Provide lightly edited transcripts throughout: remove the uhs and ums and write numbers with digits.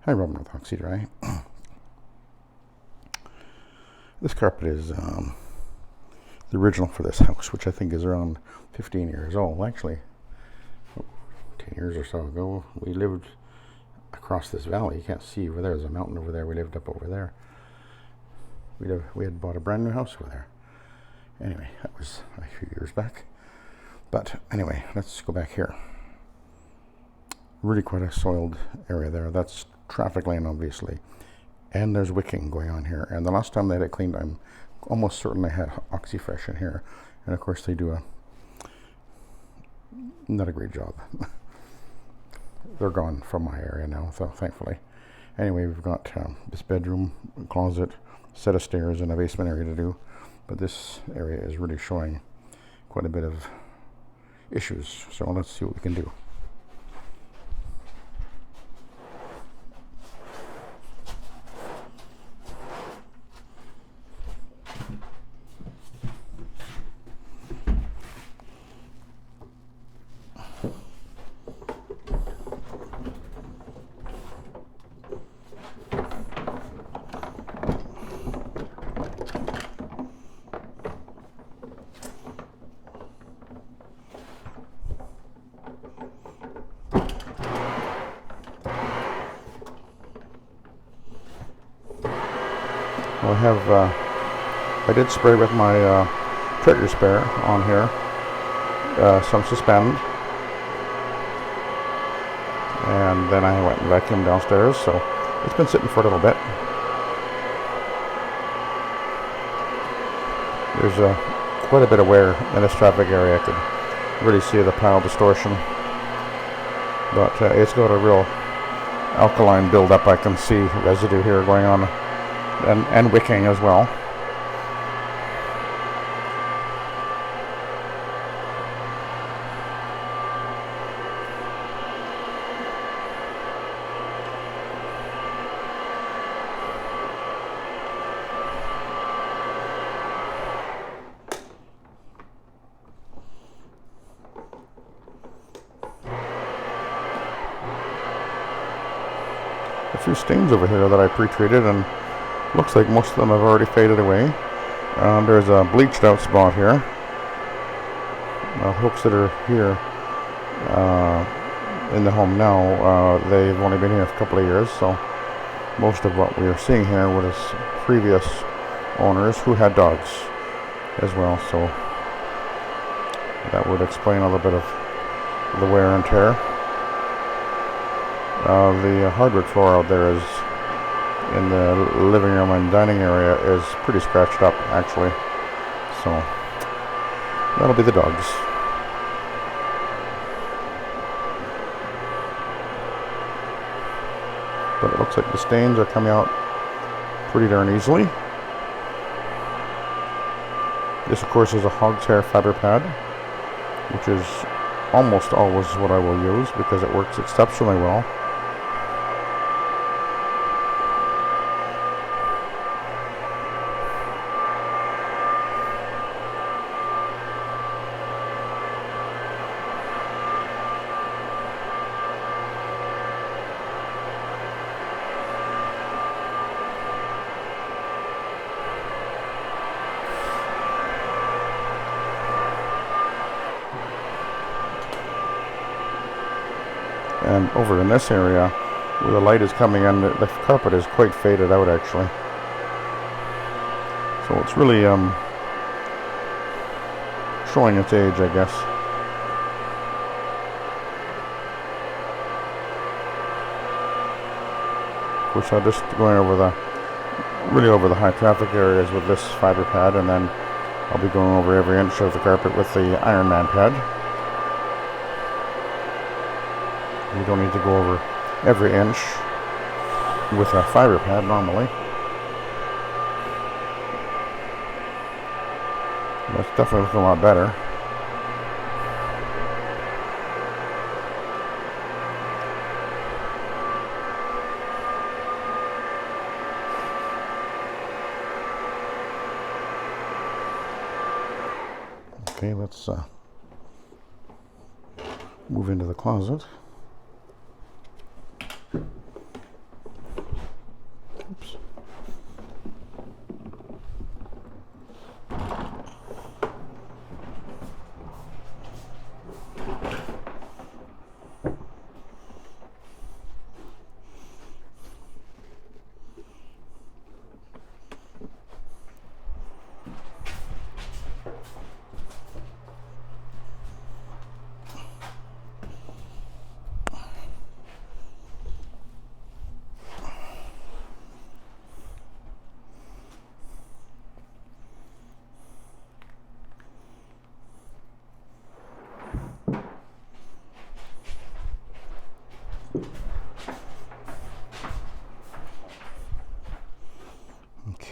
Hi, Robin with Oxy-Dry. This carpet is the original for this house, which I think is around 15 years old. Actually, 10 years or so ago, we lived across this valley. You can't see over there. There's a mountain over there. We lived up over there. We had bought a brand new house over there. Anyway, that was a few years back. But anyway, let's go back here. Really quite a soiled area there. That's traffic lane, obviously. And there's wicking going on here. And the last time they had it cleaned, I'm almost certain they had Oxy-Fresh in here. And of course they do not a great job. They're gone from my area now, so thankfully. Anyway, we've got this bedroom, closet, set of stairs, and a basement area to do. But this area is really showing quite a bit of issues. So let's see what we can do. I did spray with my trigger sprayer on here, some Suspend, and then I went and vacuumed downstairs, so it's been sitting for a little bit. There's quite a bit of wear in this traffic area. I could really see the pile distortion, but it's got a real alkaline buildup. I can see residue here going on, and wicking as well. A few stains over here that I pre-treated, and looks like most of them have already faded away. There's a bleached out spot here. Hooks that are here in the home now, they've only been here for a couple of years, so most of what we are seeing here was previous owners who had dogs as well, so that would explain a little bit of the wear and tear. The hardwood floor out there is in the living room and dining area is pretty scratched up, actually, so that'll be the dogs. But it looks like the stains are coming out pretty darn easily. This, of course, is a hog's hair fiber pad, which is almost always what I will use because it works exceptionally well. And over in this area, where the light is coming in, the carpet is quite faded out, actually. So it's really showing its age, I guess. Of course, I'm just going over over the high traffic areas with this fiber pad, and then I'll be going over every inch of the carpet with the Ironman pad. You don't need to go over every inch with a fiber pad normally. That's definitely looking a lot better. Okay, let's move into the closet.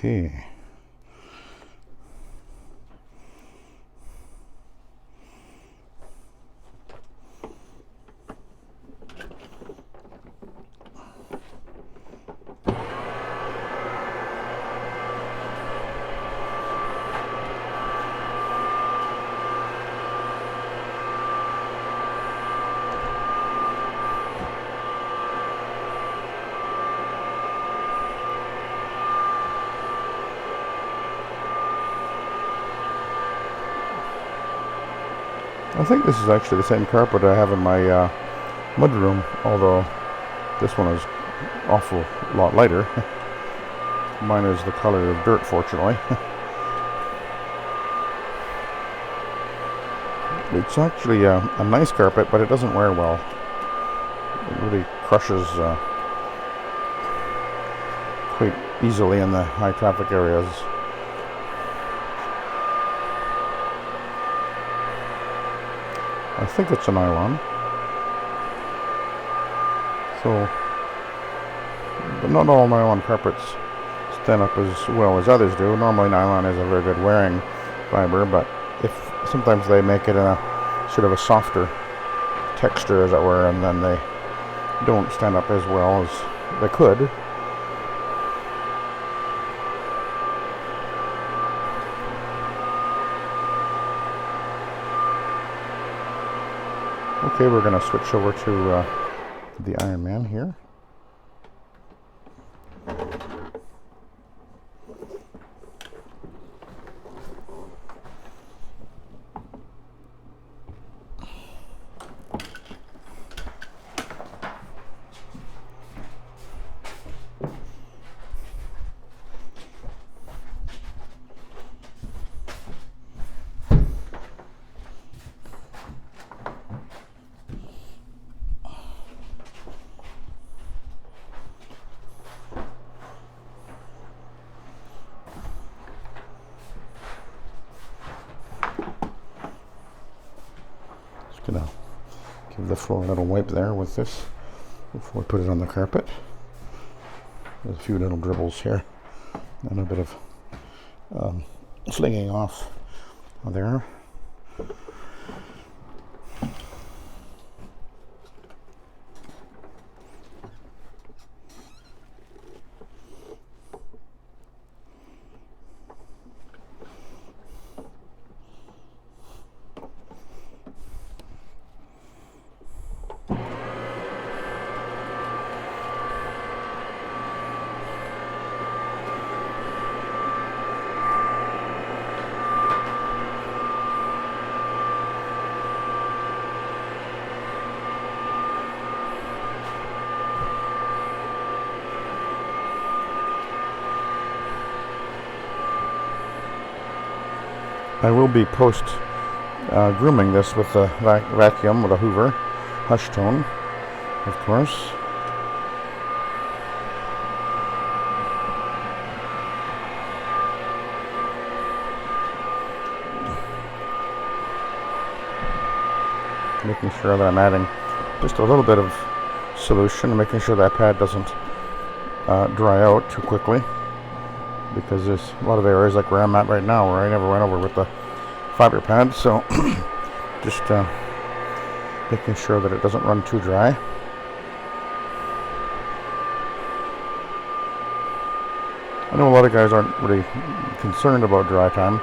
Okay. I think this is actually the same carpet I have in my mudroom, although this one is awful lot lighter. Mine is the color of dirt, fortunately. It's actually a nice carpet, but it doesn't wear well. It really crushes quite easily in the high traffic areas. I think it's a nylon. So, but not all nylon carpets stand up as well as others do. Normally nylon is a very good wearing fiber, but sometimes they make it in a sort of a softer texture, as it were, and then they don't stand up as well as they could. Okay, we're going to switch over to the Ironman here. Gonna give the floor a little wipe there with this before we put it on the carpet. There's a few little dribbles here and a bit of slinging off there. I will be post grooming this with a vacuum with a Hoover, hush tone, of course. Making sure that I'm adding just a little bit of solution, making sure that pad doesn't dry out too quickly, because there's a lot of areas like where I'm at right now where I never went over with the fiber pad, so just making sure that it doesn't run too dry. I know a lot of guys aren't really concerned about dry time,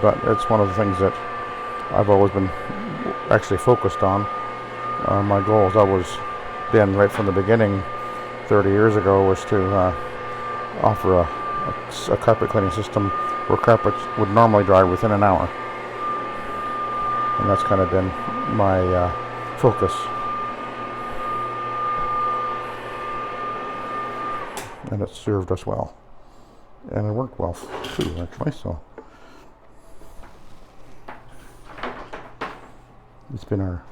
but it's one of the things that I've always been actually focused on. My goal has always been, right from the beginning 30 years ago, was to offer a carpet cleaning system where carpets would normally dry within an hour, and that's kind of been my focus, and it served us well, and it worked well too, actually. So it's been our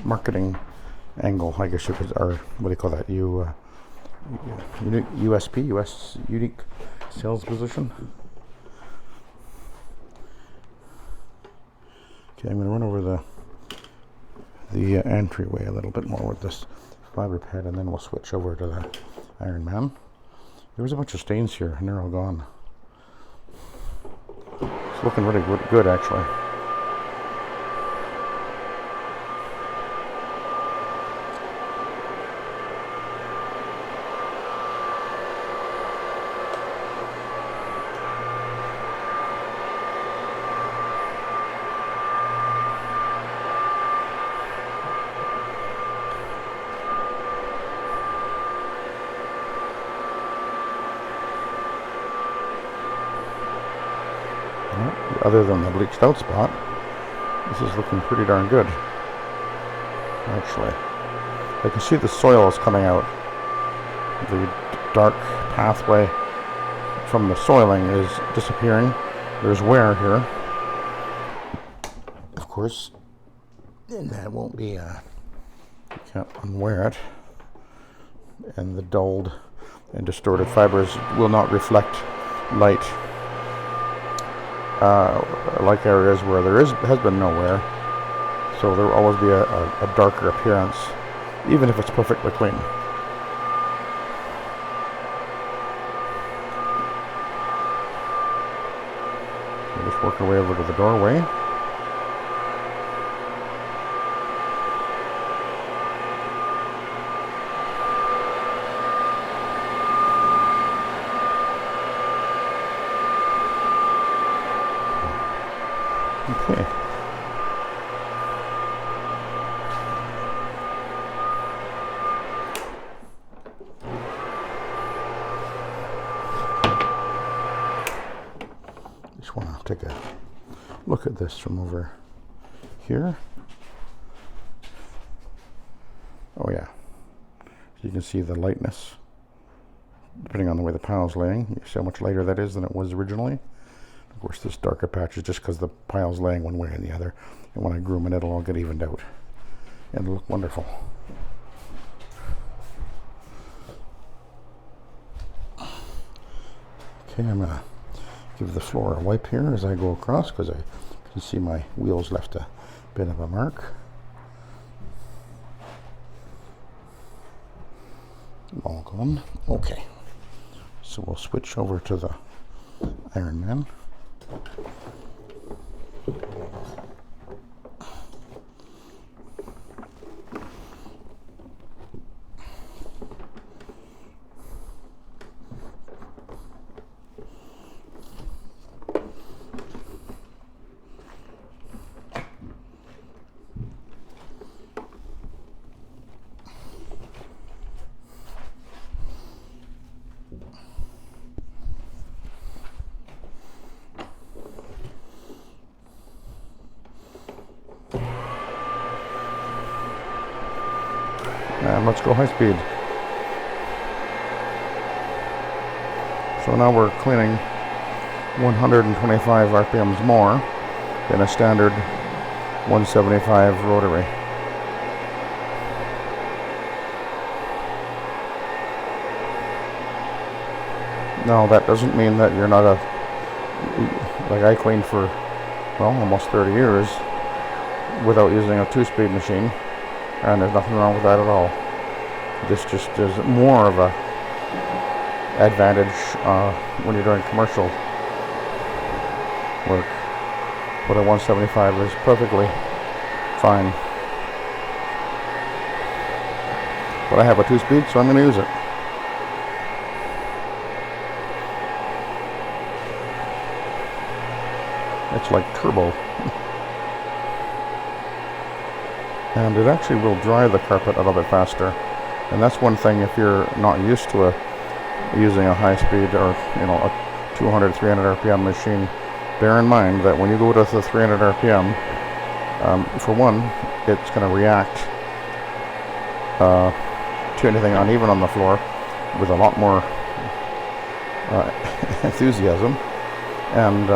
marketing angle, I guess you could, or what do you call that? USP, unique sales position. Okay, I'm going to run over the entryway a little bit more with this fiber pad, and then we'll switch over to the Ironman. There was a bunch of stains here, and they're all gone. It's looking really good actually. Other than the bleached out spot, this is looking pretty darn good, actually. I can see the soil is coming out. The dark pathway from the soiling is disappearing. There's wear here, of course, and that won't be, you can't unwear it. And the dulled and distorted fibers will not reflect light. Like areas where there has been no wear, so there will always be a darker appearance, even if it's perfectly clean. We'll just work our way over to the doorway. Okay. Just want to take a look at this from over here. Oh yeah. So you can see the lightness, depending on the way the pile's laying. You see how much lighter that is than it was originally. Of course, this darker patch is just because the pile's laying one way and the other. And when I groom it, it'll all get evened out. And it'll look wonderful. Okay, I'm going to give the floor a wipe here as I go across, because I can see my wheels left a bit of a mark. All gone. Okay. So we'll switch over to the Ironman. And let's go high speed. So now we're cleaning 125 RPMs more than a standard 175 rotary. Now that doesn't mean that you're not like I cleaned for, well, almost 30 years without using a 2-speed machine. And there's nothing wrong with that at all. This just is more of a advantage when you're doing commercial work. But a 175 is perfectly fine. But I have a 2-speed, so I'm going to use it. It's like turbo. And it actually will dry the carpet a little bit faster. And that's one thing if you're not used to using a high speed or a 200, 300 RPM machine. Bear in mind that when you go to the 300 RPM, for one, it's going to react to anything uneven on the floor with a lot more enthusiasm. And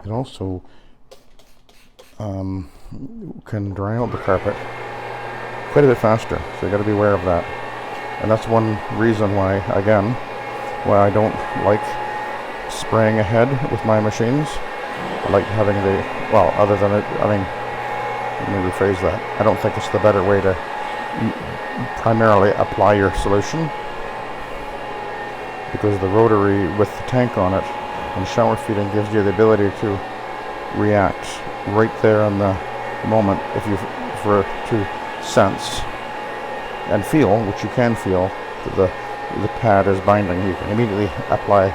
it also can dry out the carpet quite a bit faster, so you got to be aware of that. And that's one reason why, again, why I don't like spraying ahead with my machines. I like having the, well, other than it, I mean, let me rephrase that. I don't think it's the better way to primarily apply your solution, because the rotary with the tank on it and shower feeding gives you the ability to react right there in the moment if you for to sense and feel, which you can feel, that the pad is binding. You can immediately apply,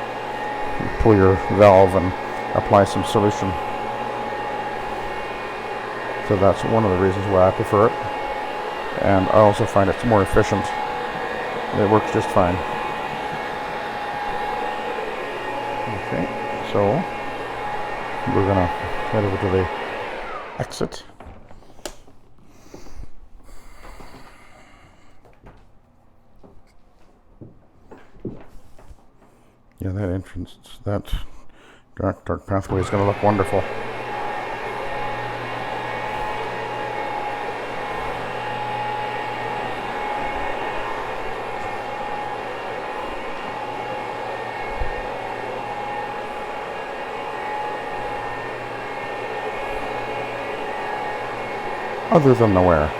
pull your valve and apply some solution. So that's one of the reasons why I prefer it, and I also find it's more efficient. It works just fine. Okay, so we're gonna head over to the exit. Yeah, that entrance, that dark pathway is going to look wonderful. Other than the wear.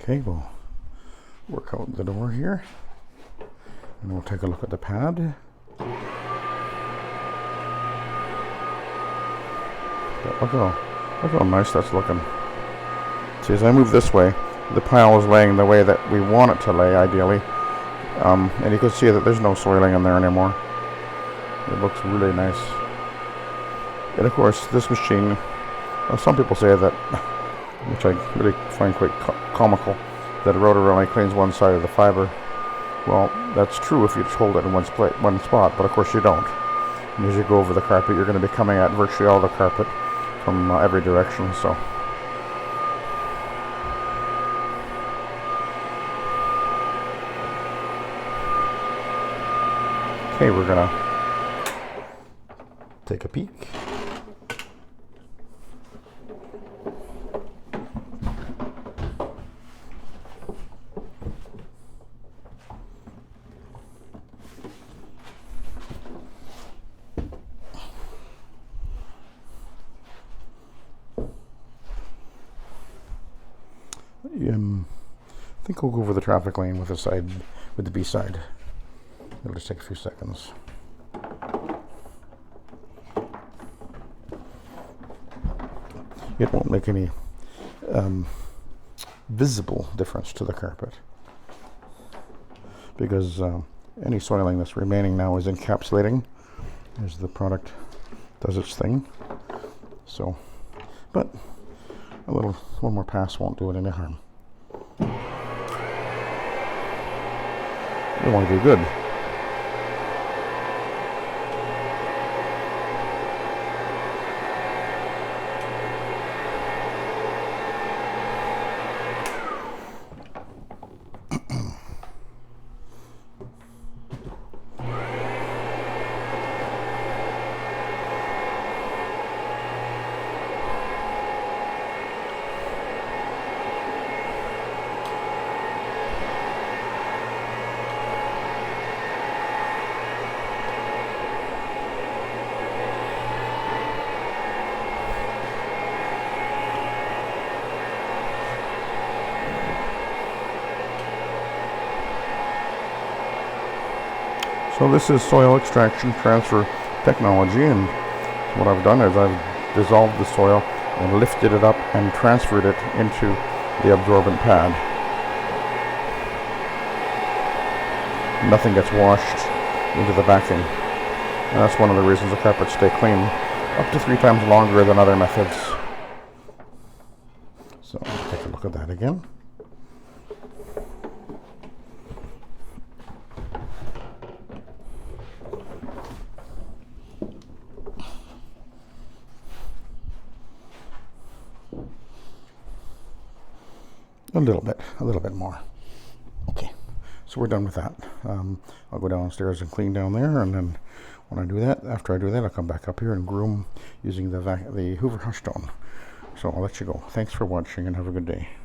Okay, we'll work out the door here, and we'll take a look at the pad. Look how nice that's looking. See, as I move this way, the pile is laying the way that we want it to lay, ideally. And you can see that there's no soiling in there anymore. It looks really nice. And of course, this machine, some people say that, which I really find quite comical, that a rotor only cleans one side of the fiber. Well, that's true if you just hold it in one spot, but of course you don't. And as you go over the carpet, you're going to be coming at virtually all the carpet from every direction. So, okay, we're going to take a peek. I think we'll go over the traffic lane with the B side. It'll just take a few seconds. It won't make any visible difference to the carpet, because any soiling that's remaining now is encapsulating as the product does its thing. So, but one more pass won't do it any harm. You want to do good. So this is soil extraction transfer technology, and what I've done is I've dissolved the soil and lifted it up and transferred it into the absorbent pad. Nothing gets washed into the backing, and that's one of the reasons the carpets stay clean up to 3 times longer than other methods. So let's take a look at that again. A little bit more. Okay, so we're done with that. I'll go downstairs and clean down there, and then when I do that, after I do that, I'll come back up here and groom using the Hoover Hushstone. So I'll let you go. Thanks for watching and have a good day.